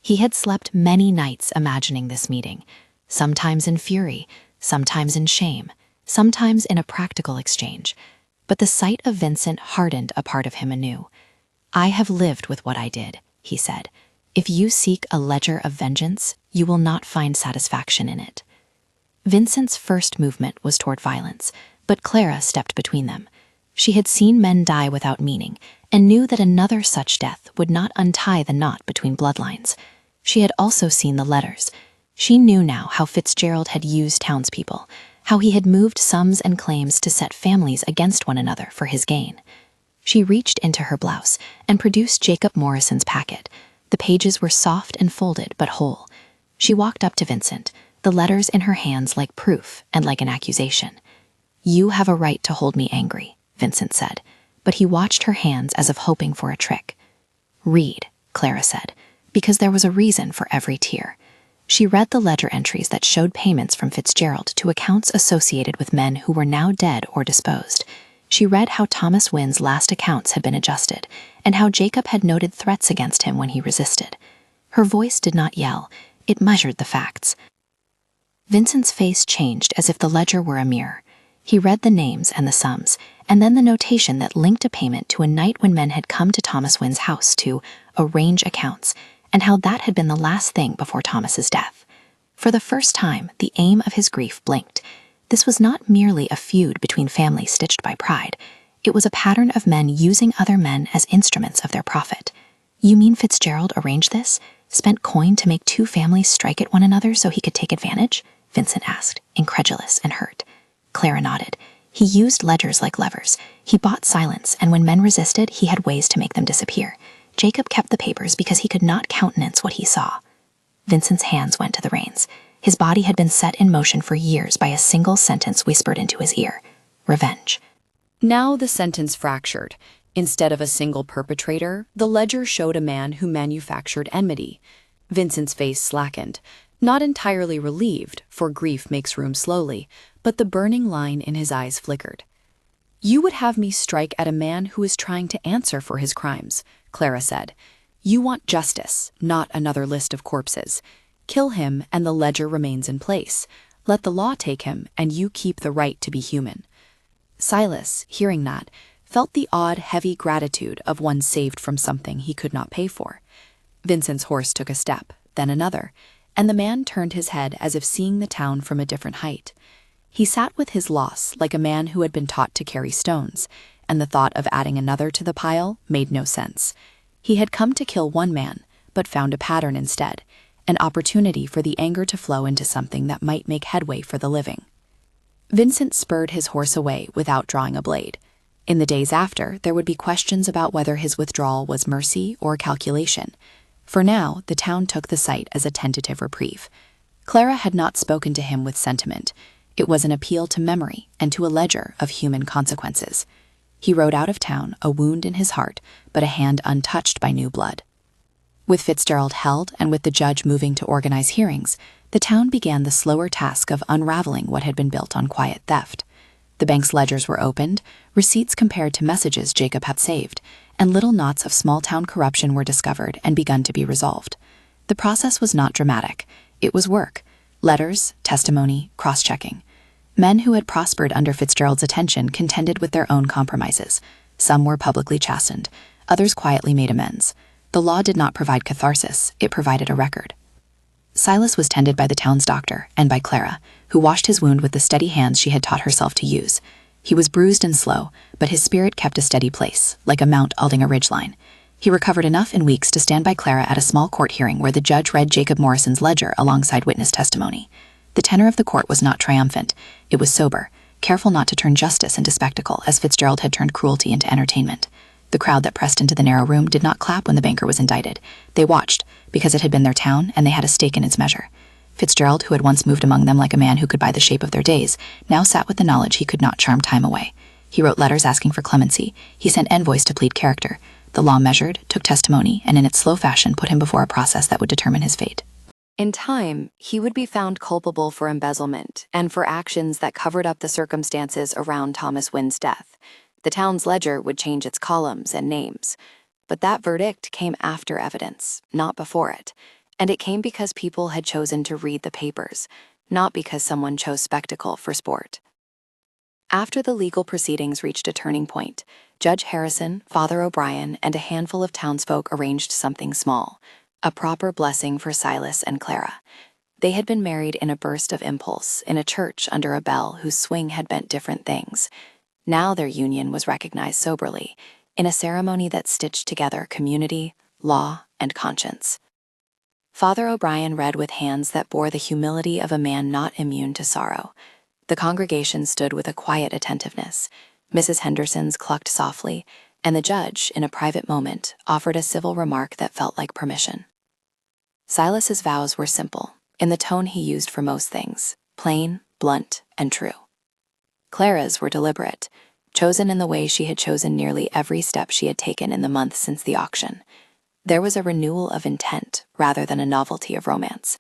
He had slept many nights imagining this meeting, sometimes in fury, sometimes in shame, sometimes in a practical exchange. But the sight of Vincent hardened a part of him anew. "I have lived with what I did," he said. "If you seek a ledger of vengeance, you will not find satisfaction in it." Vincent's first movement was toward violence, but Clara stepped between them. She had seen men die without meaning, and knew that another such death would not untie the knot between bloodlines. She had also seen the letters. She knew now how Fitzgerald had used townspeople, how he had moved sums and claims to set families against one another for his gain. She reached into her blouse and produced Jacob Morrison's packet. The pages were soft and folded, but whole. She walked up to Vincent, the letters in her hands like proof and like an accusation. "You have a right to hold me angry," Vincent said, but he watched her hands as if hoping for a trick. "Read," Clara said, because there was a reason for every tear. She read the ledger entries that showed payments from Fitzgerald to accounts associated with men who were now dead or disposed. She read how Thomas Wynne's last accounts had been adjusted, and how Jacob had noted threats against him when he resisted. Her voice did not yell, it measured the facts. Vincent's face changed as if the ledger were a mirror. He read the names and the sums, and then the notation that linked a payment to a night when men had come to Thomas Wynne's house to arrange accounts, and how that had been the last thing before Thomas's death. For the first time, the aim of his grief blinked. This was not merely a feud between families stitched by pride. It was a pattern of men using other men as instruments of their profit. "You mean Fitzgerald arranged this? Spent coin to make two families strike at one another so he could take advantage?"
Vincent asked, incredulous and hurt. Clara nodded. He used ledgers like levers. He bought silence, and when men resisted, he had ways to make them disappear. Jacob kept the papers because he could not countenance what he saw. Vincent's hands went to the reins. His body had been set in motion for years by a single sentence whispered into his ear. Revenge.
Now the sentence fractured. Instead of a single perpetrator, the ledger showed a man who manufactured enmity. Vincent's face slackened, not entirely relieved, for grief makes room slowly, but the burning line in his eyes flickered. "You would have me strike at a man who is trying to answer for his crimes," Clara said. "You want justice, not another list of corpses. Kill him and the ledger remains in place. Let the law take him and you keep the right to be human." Silas, hearing that, felt the odd, heavy gratitude of one saved from something he could not pay for. Vincent's horse took a step, then another, and the man turned his head as if seeing the town from a different height. He sat with his loss like a man who had been taught to carry stones, and the thought of adding another to the pile made no sense. He had come to kill one man, but found a pattern instead, an opportunity for the anger to flow into something that might make headway for the living. Vincent spurred his horse away without drawing a blade. In the days after, there would be questions about whether his withdrawal was mercy or calculation. For now, the town took the sight as a tentative reprieve. Clara had not spoken to him with sentiment. It was an appeal to memory and to a ledger of human consequences. He rode out of town, a wound in his heart, but a hand untouched by new blood. With Fitzgerald held and with the judge moving to organize hearings, the town began the slower task of unraveling what had been built on quiet theft. The bank's ledgers were opened, receipts compared to messages Jacob had saved, and little knots of small-town corruption were discovered and begun to be resolved. The process was not dramatic. It was work. Letters, testimony, cross-checking. Men who had prospered under Fitzgerald's attention contended with their own compromises. Some were publicly chastened. Others quietly made amends. The law did not provide catharsis. It provided a record. Silas was tended by the town's doctor and by Clara, who washed his wound with the steady hands she had taught herself to use. He was bruised and slow, but his spirit kept a steady place, like a mount alding a ridgeline. He recovered enough in weeks to stand by Clara at a small court hearing where the judge read Jacob Morrison's ledger alongside witness testimony. The tenor of the court was not triumphant. It was sober, careful not to turn justice into spectacle as Fitzgerald had turned cruelty into entertainment. The crowd that pressed into the narrow room did not clap when the banker was indicted. They watched, because it had been their town and they had a stake in its measure. Fitzgerald, who had once moved among them like a man who could buy the shape of their days, now sat with the knowledge he could not charm time away. He wrote letters asking for clemency. He sent envoys to plead character. The law measured, took testimony, and in its slow fashion put him before a process that would determine his fate.
In time, he would be found culpable for embezzlement and for actions that covered up the circumstances around Thomas Wynn's death. The town's ledger would change its columns and names. But that verdict came after evidence, not before it. And it came because people had chosen to read the papers, not because someone chose spectacle for sport. After the legal proceedings reached a turning point, Judge Harrison, Father O'Brien, and a handful of townsfolk arranged something small, a proper blessing for Silas and Clara. They had been married in a burst of impulse in a church under a bell whose swing had meant different things. Now their union was recognized soberly, in a ceremony that stitched together community, law, and conscience. Father O'Brien read with hands that bore the humility of a man not immune to sorrow. The congregation stood with a quiet attentiveness. Mrs. Henderson's clucked softly, and the judge, in a private moment, offered a civil remark that felt like permission. Silas's vows were simple, in the tone he used for most things, plain, blunt, and true. Clara's were deliberate, chosen in the way she had chosen nearly every step she had taken in the months since the auction. There was a renewal of intent rather than a novelty of romance.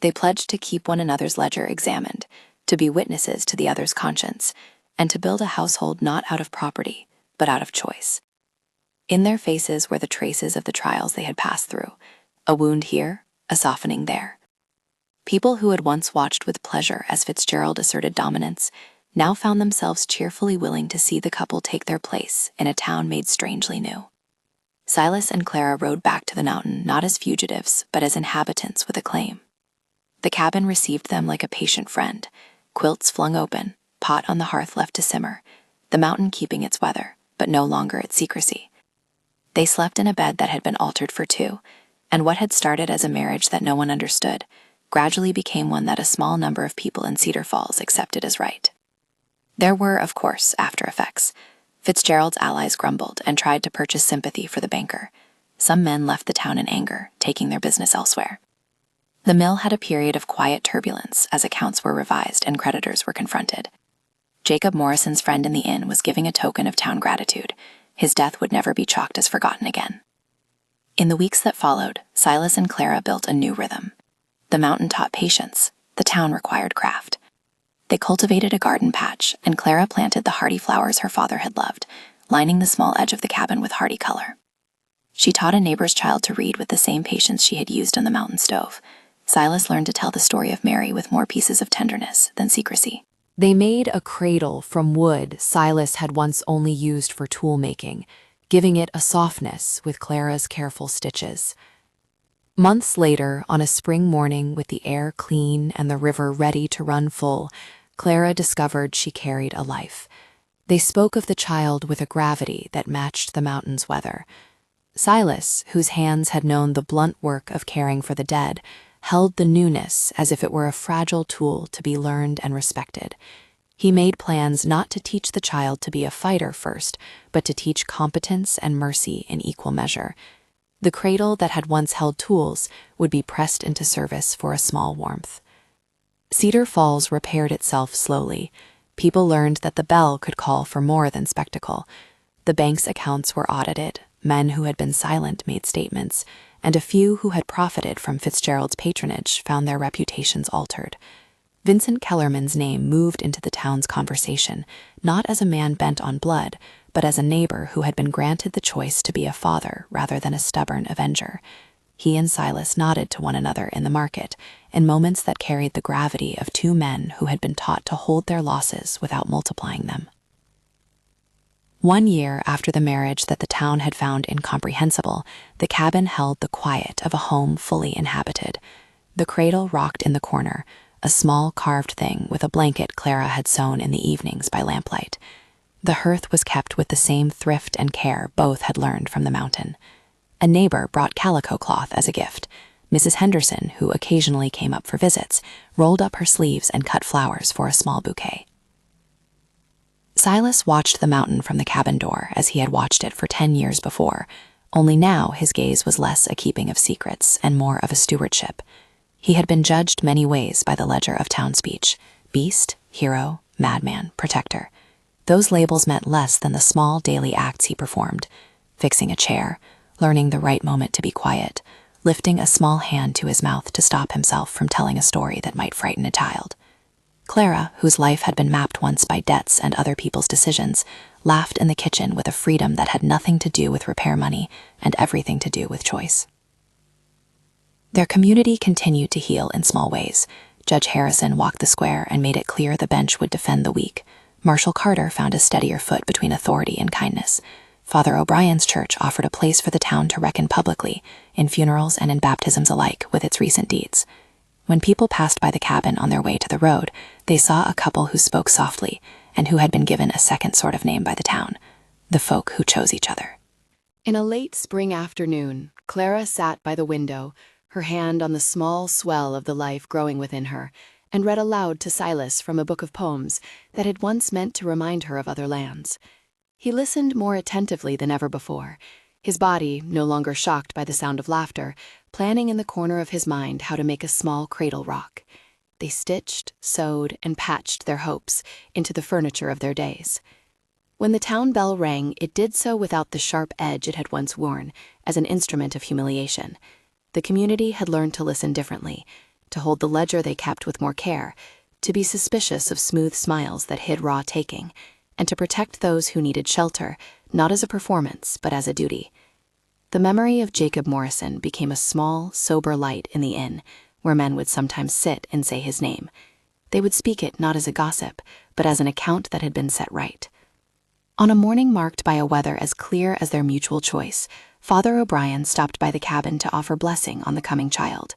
They pledged to keep one another's ledger examined, to be witnesses to the other's conscience, and to build a household not out of property, but out of choice. In their faces were the traces of the trials they had passed through, a wound here, a softening there. People who had once watched with pleasure as Fitzgerald asserted dominance now found themselves cheerfully willing to see the couple take their place in a town made strangely new. Silas and Clara rode back to the mountain not as fugitives, but as inhabitants with a claim. The cabin received them like a patient friend, quilts flung open, pot on the hearth left to simmer, the mountain keeping its weather, but no longer its secrecy. They slept in a bed that had been altered for two, and what had started as a marriage that no one understood
gradually became one that a small number of people in Cedar Falls accepted as right. There were, of course, after effects. Fitzgerald's allies grumbled and tried to purchase sympathy for the banker. Some men left the town in anger, taking their business elsewhere. The mill had a period of quiet turbulence as accounts were revised and creditors were confronted. Jacob Morrison's friend in the inn was giving a token of town gratitude. His death would never be chalked as forgotten again. In the weeks that followed, Silas and Clara built a new rhythm. The mountain taught patience, the town required craft. They cultivated a garden patch, and Clara planted the hardy flowers her father had loved, lining the small edge of the cabin with hardy color. She taught a neighbor's child to read with the same patience she had used on the mountain stove. Silas learned to tell the story of Mary with more pieces of tenderness than secrecy.
They made a cradle from wood Silas had once only used for tool-making, giving it a softness with Clara's careful stitches. Months later, on a spring morning with the air clean and the river ready to run full, Clara discovered she carried a life. They spoke of the child with a gravity that matched the mountain's weather. Silas, whose hands had known the blunt work of caring for the dead, held the newness as if it were a fragile tool to be learned and respected. He made plans not to teach the child to be a fighter first, but to teach competence and mercy in equal measure. The cradle that had once held tools would be pressed into service for a small warmth. Cedar Falls repaired itself slowly. People learned that the bell could call for more than spectacle. The bank's accounts were audited, men who had been silent made statements, and a few who had profited from Fitzgerald's patronage found their reputations altered. Vincent Kellerman's name moved into the town's conversation, not as a man bent on blood, but as a neighbor who had been granted the choice to be a father rather than a stubborn avenger. He and Silas nodded to one another in the market, in moments that carried the gravity of two men who had been taught to hold their losses without multiplying them. 1 year after the marriage that the town had found incomprehensible, the cabin held the quiet of a home fully inhabited. The cradle rocked in the corner, a small carved thing with a blanket Clara had sewn in the evenings by lamplight. The hearth was kept with the same thrift and care both had learned from the mountain. A neighbor brought calico cloth as a gift. Mrs. Henderson, who occasionally came up for visits, rolled up her sleeves and cut flowers for a small bouquet. Silas watched the mountain from the cabin door as he had watched it for 10 years before, only now his gaze was less a keeping of secrets and more of a stewardship. He had been judged many ways by the ledger of town speech: beast, hero, madman, protector. Those labels meant less than the small daily acts he performed: fixing a chair, learning the right moment to be quiet, lifting a small hand to his mouth to stop himself from telling a story that might frighten a child. Clara, whose life had been mapped once by debts and other people's decisions, laughed in the kitchen with a freedom that had nothing to do with repair money and everything to do with choice. Their community continued to heal in small ways. Judge Harrison walked the square and made it clear the bench would defend the weak. Marshall Carter found a steadier foot between authority and kindness. Father O'Brien's church offered a place for the town to reckon publicly, in funerals and in baptisms alike, with its recent deeds. When people passed by the cabin on their way to the road, they saw a couple who spoke softly and who had been given a second sort of name by the town: the folk who chose each other.
In a late spring afternoon, Clara sat by the window, her hand on the small swell of the life growing within her, and read aloud to Silas from a book of poems that had once meant to remind her of other lands. He listened more attentively than ever before, his body, no longer shocked by the sound of laughter, planning in the corner of his mind how to make a small cradle rock. They stitched, sewed, and patched their hopes into the furniture of their days. When the town bell rang, it did so without the sharp edge it had once worn, as an instrument of humiliation. The community had learned to listen differently, to hold the ledger they kept with more care, to be suspicious of smooth smiles that hid raw taking, and to protect those who needed shelter, not as a performance, but as a duty. The memory of Jacob Morrison became a small, sober light in the inn, where men would sometimes sit and say his name. They would speak it not as a gossip, but as an account that had been set right. On a morning marked by a weather as clear as their mutual choice, Father O'Brien stopped by the cabin to offer blessing on the coming child.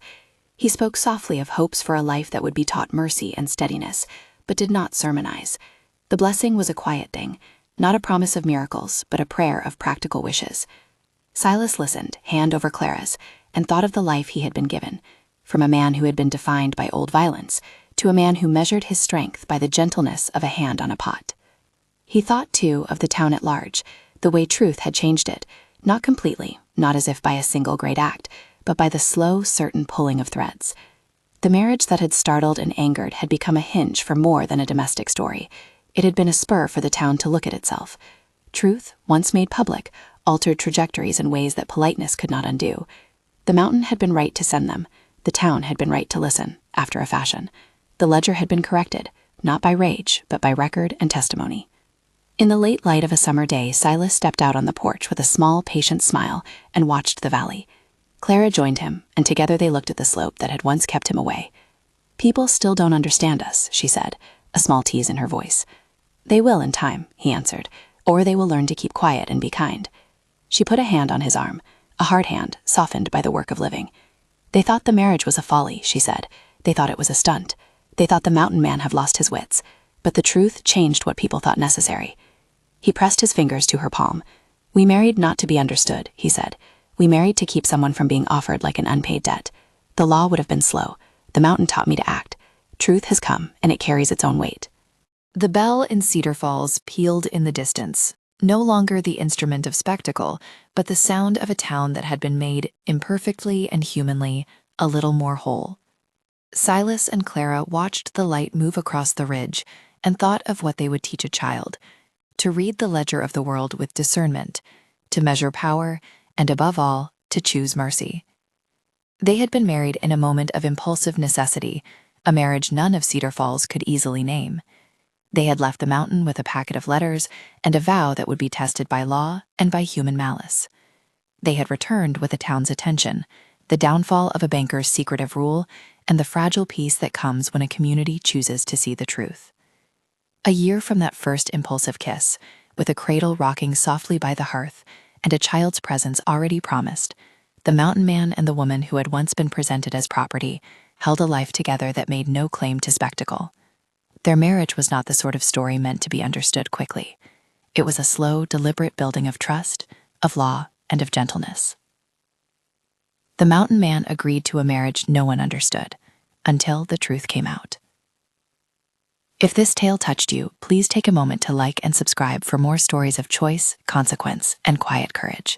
He spoke softly of hopes for a life that would be taught mercy and steadiness, but did not sermonize. The blessing was a quiet thing, not a promise of miracles, but a prayer of practical wishes. Silas listened, hand over Clara's, and thought of the life he had been given,
from a man who had been defined by old violence to a man who measured his strength by the gentleness of a hand on a pot. He thought, too, of the town at large, the way truth had changed it, not completely, not as if by a single great act, but by the slow, certain pulling of threads. The marriage that had startled and angered had become a hinge for more than a domestic story. It had been a spur for the town to look at itself. Truth, once made public, altered trajectories in ways that politeness could not undo. The mountain had been right to send them. The town had been right to listen, after a fashion. The ledger had been corrected, not by rage, but by record and testimony. In the late light of a summer day, Silas stepped out on the porch with a small, patient smile and watched the valley. Clara joined him, and together they looked at the slope that had once kept him away. "People still don't understand us," she said, a small tease in her voice. "They will in time," he answered, "or they will learn to keep quiet and be kind." She put a hand on his arm, a hard hand, softened by the work of living. "They thought the marriage was a folly," she said. "They thought it was a stunt. They thought the mountain man had lost his wits. But the truth changed what people thought necessary." He pressed his fingers to her palm. "We married not to be understood," he said. "We married to keep someone from being offered like an unpaid debt. The law would have been slow. The mountain taught me to act. Truth has come, and it carries its own weight."
The bell in Cedar Falls pealed in the distance, no longer the instrument of spectacle, but the sound of a town that had been made, imperfectly and humanly, a little more whole. Silas and Clara watched the light move across the ridge and thought of what they would teach a child: to read the ledger of the world with discernment, to measure power, and above all, to choose mercy. They had been married in a moment of impulsive necessity, a marriage none of Cedar Falls could easily name. They had left the mountain with a packet of letters and a vow that would be tested by law and by human malice. They had returned with the town's attention, the downfall of a banker's secretive rule, and the fragile peace that comes when a community chooses to see the truth. A year from that first impulsive kiss, with a cradle rocking softly by the hearth and a child's presence already promised, the mountain man and the woman who had once been presented as property held a life together that made no claim to spectacle. Their marriage was not the sort of story meant to be understood quickly. It was a slow, deliberate building of trust, of law, and of gentleness. The mountain man agreed to a marriage no one understood, until the truth came out. If this tale touched you, please take a moment to like and subscribe for more stories of choice, consequence, and quiet courage.